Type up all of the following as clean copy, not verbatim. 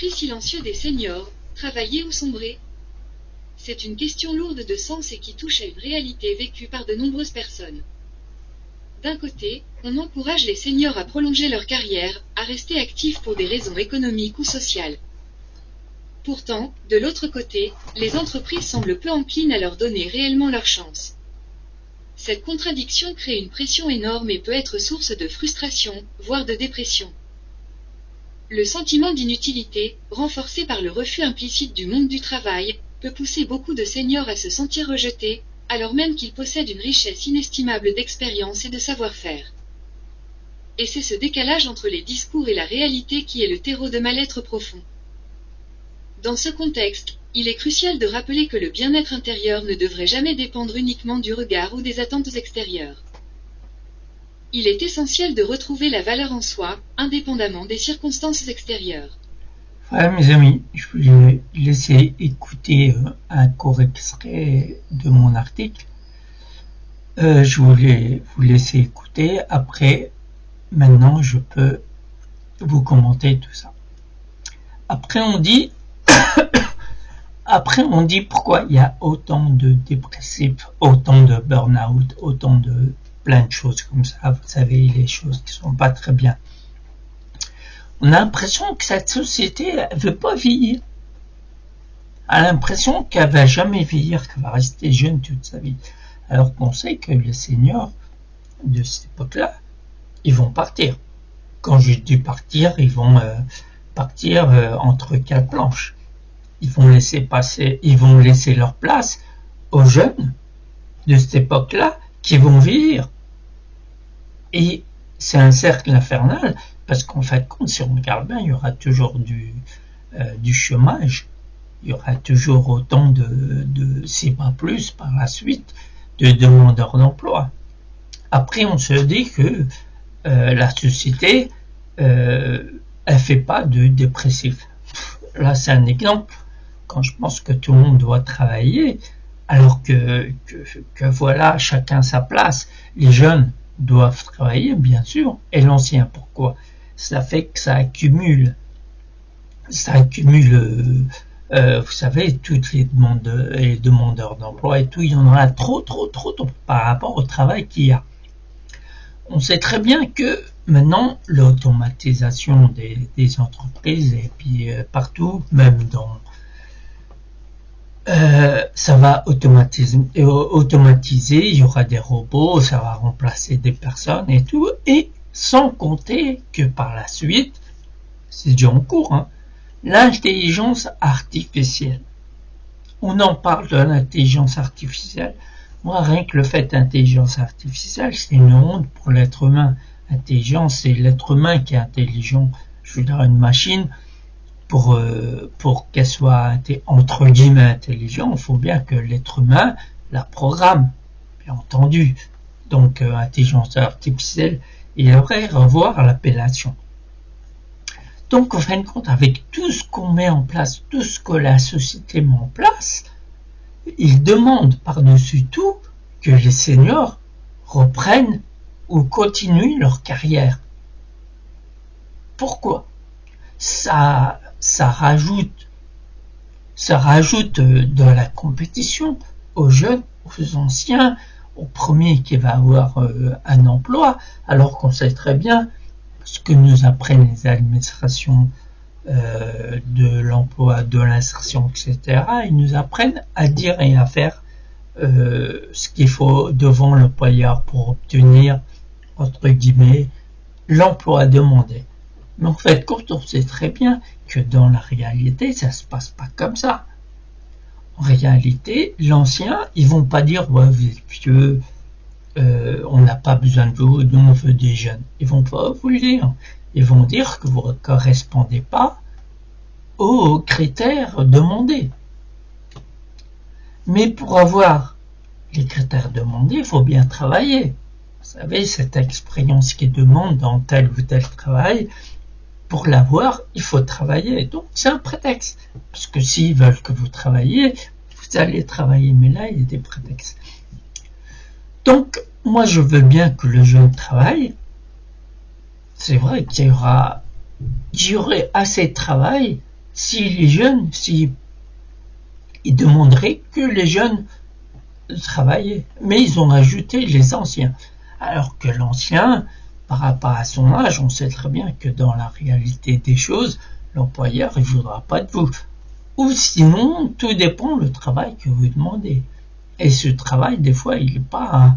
cri silencieux des seniors, travailler ou sombrer? C'est une question lourde de sens et qui touche à une réalité vécue par de nombreuses personnes. D'un côté, on encourage les seniors à prolonger leur carrière, à rester actifs pour des raisons économiques ou sociales. Pourtant, de l'autre côté, les entreprises semblent peu enclines à leur donner réellement leur chance. Cette contradiction crée une pression énorme et peut être source de frustration, voire de dépression. Le sentiment d'inutilité, renforcé par le refus implicite du monde du travail, peut pousser beaucoup de seniors à se sentir rejetés, alors même qu'ils possèdent une richesse inestimable d'expérience et de savoir-faire. Et c'est ce décalage entre les discours et la réalité qui est le terreau de mal-être profond. Dans ce contexte, il est crucial de rappeler que le bien-être intérieur ne devrait jamais dépendre uniquement du regard ou des attentes extérieures. Il est essentiel de retrouver la valeur en soi, indépendamment des circonstances extérieures. Voilà mes amis, je vais laisser écouter un court extrait de mon article. Je voulais vous laisser écouter. Après, maintenant, je peux vous commenter tout ça. Après, on dit pourquoi il y a autant de dépressifs, autant de burn-out, autant de plein de choses comme ça. Vous savez, les choses qui sont pas très bien. On a l'impression que cette société ne veut pas vieillir. On a l'impression qu'elle va jamais vieillir, qu'elle va rester jeune toute sa vie. Alors qu'on sait que les seniors de cette époque-là, ils vont partir. Quand je dis partir, ils vont partir entre quatre planches. Ils vont laisser leur place aux jeunes de cette époque-là qui vont vieillir. Et c'est un cercle infernal. Parce qu'en fait, si on regarde bien, il y aura toujours du chômage, il y aura toujours autant si pas plus par la suite, de demandeurs d'emploi. Après, on se dit que la société, elle fait pas de dépressifs. Là, c'est un exemple. Quand je pense que tout le monde doit travailler, alors que voilà, chacun sa place. Les jeunes doivent travailler, bien sûr, et l'ancien, pourquoi? Ça fait que ça accumule, vous savez, toutes les demandeurs d'emploi et tout, il y en a trop par rapport au travail qu'il y a. On sait très bien que maintenant, l'automatisation des entreprises, et puis partout, même ça va automatiser, il y aura des robots, ça va remplacer des personnes et tout, et sans compter que par la suite, c'est déjà en cours, l'intelligence artificielle. On en parle de l'intelligence artificielle. Moi, rien que le fait d'intelligence artificielle, c'est une honte pour l'être humain. Intelligence, c'est l'être humain qui est intelligent. Je veux dire, une machine, pour qu'elle soit entre guillemets intelligente, il faut bien que l'être humain la programme, bien entendu. Donc, intelligence artificielle, il devrait revoir l'appellation. Donc, en fin de compte, avec tout ce qu'on met en place, tout ce que la société met en place, il demande par-dessus tout que les seniors reprennent ou continuent leur carrière. Pourquoi? Ça rajoute de la compétition aux jeunes, aux anciens, au premier qui va avoir un emploi, alors qu'on sait très bien ce que nous apprennent les administrations de l'emploi, de l'insertion, etc. Ils nous apprennent à dire et à faire ce qu'il faut devant l'employeur pour obtenir, entre guillemets, l'emploi demandé. Mais en fait, quand on sait très bien que dans la réalité, ça se passe pas comme ça. En réalité, l'ancien, ils vont pas dire ouais, vous êtes vieux, on n'a pas besoin de vous, nous on veut des jeunes. Ils vont pas vous le dire. Ils vont dire que vous ne correspondez pas aux critères demandés. Mais pour avoir les critères demandés, il faut bien travailler. Vous savez, cette expérience qui demande dans tel ou tel travail, pour l'avoir, il faut travailler. Donc, c'est un prétexte. Parce que s'ils veulent que vous travaillez, vous allez travailler. Mais là, il y a des prétextes. Donc, moi, je veux bien que le jeune travaille. C'est vrai qu'il y aurait assez de travail si les jeunes, si ils demanderaient que les jeunes travaillaient, mais ils ont ajouté les anciens. Alors que l'ancien, par rapport à son âge, on sait très bien que dans la réalité des choses, l'employeur ne voudra pas de vous. Ou sinon, tout dépend du travail que vous demandez. Et ce travail, des fois, il n'est pas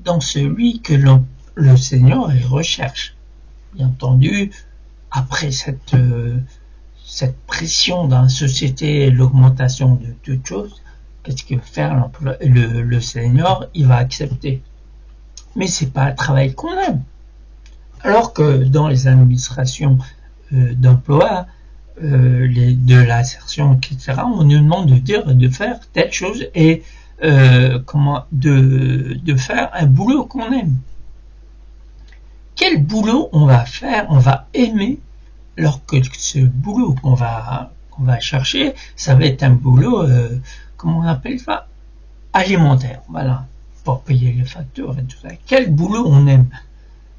dans celui que le senior recherche. Bien entendu, après cette pression dans la société, l'augmentation de toutes choses, qu'est-ce qu'il va faire le senior? Il va accepter. Mais c'est pas un travail qu'on aime. Alors que dans les administrations d'emploi, de l'insertion, etc., on nous demande de faire telle chose et de faire un boulot qu'on aime. Quel boulot on va faire, on va aimer, alors que ce boulot qu'on va chercher, ça va être un boulot, comment on appelle ça, alimentaire, voilà, pour payer les factures et tout ça. Quel boulot on aime?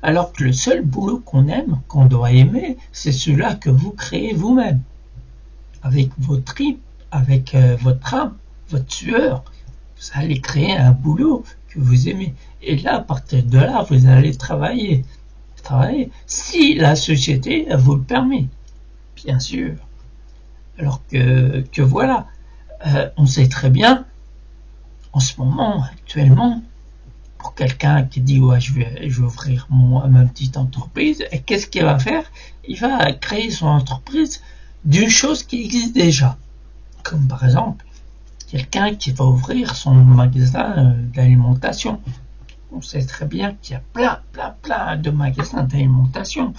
Alors que le seul boulot qu'on aime, qu'on doit aimer, c'est celui-là que vous créez vous-même. Avec vos tripes, avec votre âme, votre sueur, vous allez créer un boulot que vous aimez. Et là, à partir de là, vous allez travailler. Si la société vous le permet, bien sûr. Alors que voilà, on sait très bien, en ce moment, actuellement, pour quelqu'un qui dit ouais, je vais ouvrir ma petite entreprise, et qu'est-ce qu'il va faire? Il va créer son entreprise d'une chose qui existe déjà. Comme par exemple, quelqu'un qui va ouvrir son magasin d'alimentation. On sait très bien qu'il y a plein de magasins d'alimentation.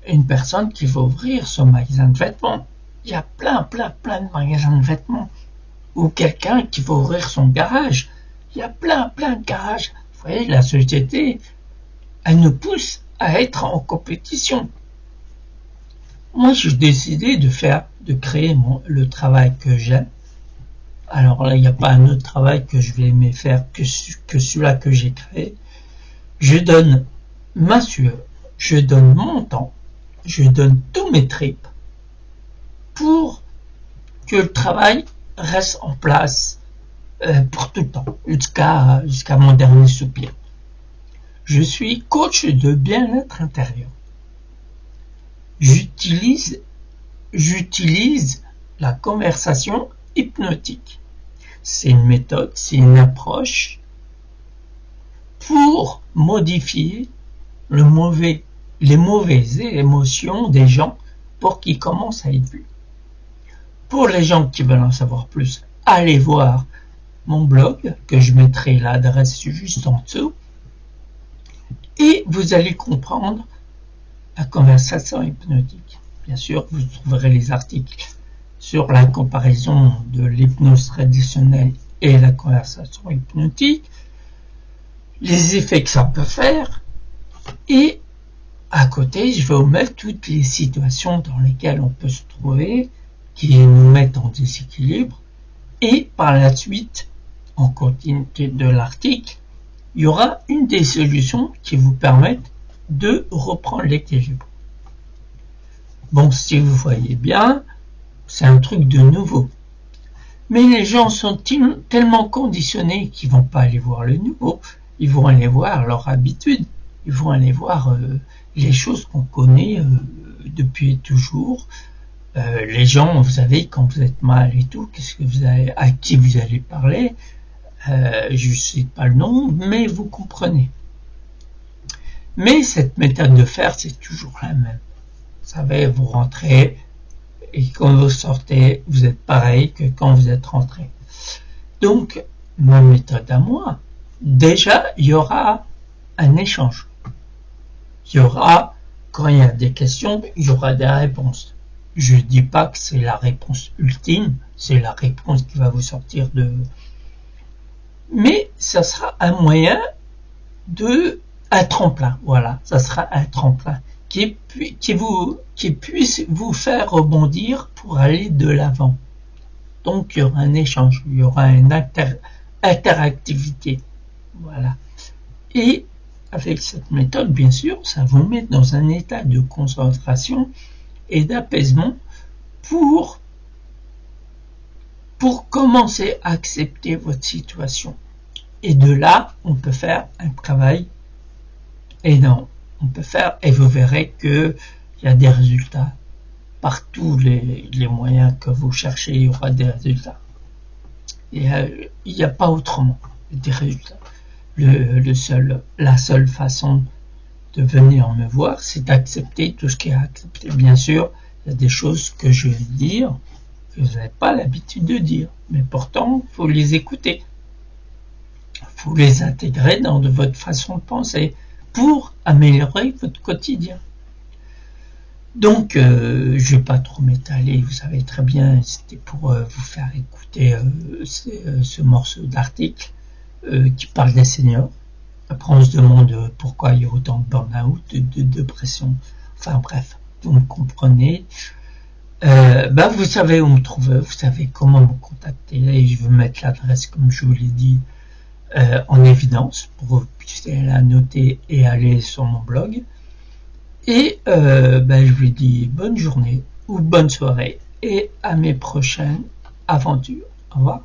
Une personne qui va ouvrir son magasin de vêtements. Il y a plein de magasins de vêtements. Ou quelqu'un qui va ouvrir son garage. Il y a plein de garages. Vous voyez, la société, elle nous pousse à être en compétition. Moi, j'ai décidé de créer le travail que j'aime. Alors là, il n'y a pas un autre travail que je vais aimer faire que celui-là que j'ai créé. Je donne ma sueur, je donne mon temps, je donne tous mes tripes pour que le travail reste en place pour tout le temps, jusqu'à mon dernier soupir. Je suis coach de bien-être intérieur. J'utilise la conversation hypnotique. C'est une méthode, c'est une approche pour modifier les mauvaises émotions des gens pour qu'ils commencent à être vus. Pour les gens qui veulent en savoir plus, allez voir mon blog, que je mettrai l'adresse juste en dessous, et vous allez comprendre la conversation hypnotique. Bien sûr, vous trouverez les articles sur la comparaison de l'hypnose traditionnelle et la conversation hypnotique, les effets que ça peut faire, et à côté, je vais vous mettre toutes les situations dans lesquelles on peut se trouver, qui nous mettent en déséquilibre, et par la suite, en continuité de l'article, il y aura une des solutions qui vous permettent de reprendre l'équilibre. Bon, si vous voyez bien, c'est un truc de nouveau. Mais les gens sont tellement conditionnés qu'ils vont pas aller voir le nouveau. Ils vont aller voir leur habitude. Ils vont aller voir les choses qu'on connaît depuis toujours. Les gens, vous savez, quand vous êtes mal et tout, à qui vous allez parler. Je ne sais pas le nom, mais vous comprenez. Mais cette méthode de faire, c'est toujours la même. Vous savez, vous rentrez, et quand vous sortez, vous êtes pareil que quand vous êtes rentré. Donc, ma méthode à moi, déjà, il y aura un échange. Il y aura, quand il y a des questions, il y aura des réponses. Je ne dis pas que c'est la réponse ultime, c'est la réponse qui va vous sortir de... Mais ça sera un moyen un tremplin, voilà, ça sera un tremplin qui puisse vous faire rebondir pour aller de l'avant. Donc il y aura un échange, il y aura une interactivité, voilà. Et avec cette méthode, bien sûr, ça vous met dans un état de concentration et d'apaisement pour commencer à accepter votre situation. Et de là, on peut faire un travail énorme. On peut faire, et vous verrez que il y a des résultats. Par tous les moyens que vous cherchez, il y aura des résultats. Il n'y a pas autrement des résultats. La seule façon de venir me voir, c'est d'accepter tout ce qui est accepté. Bien sûr, il y a des choses que je vais dire que vous n'avez pas l'habitude de dire, mais pourtant, il faut les écouter. Il faut les intégrer dans votre façon de penser pour améliorer votre quotidien. Donc, je ne vais pas trop m'étaler, vous savez très bien, c'était pour vous faire écouter ce morceau d'article qui parle des seniors. Après, on se demande pourquoi il y a autant de burn-out, de dépression, enfin bref, vous me comprenez. Vous savez où me trouver, vous savez comment me contacter, et je vais mettre l'adresse, comme je vous l'ai dit, en évidence, pour que vous puissiez la noter et aller sur mon blog. Et je vous dis bonne journée ou bonne soirée et à mes prochaines aventures. Au revoir.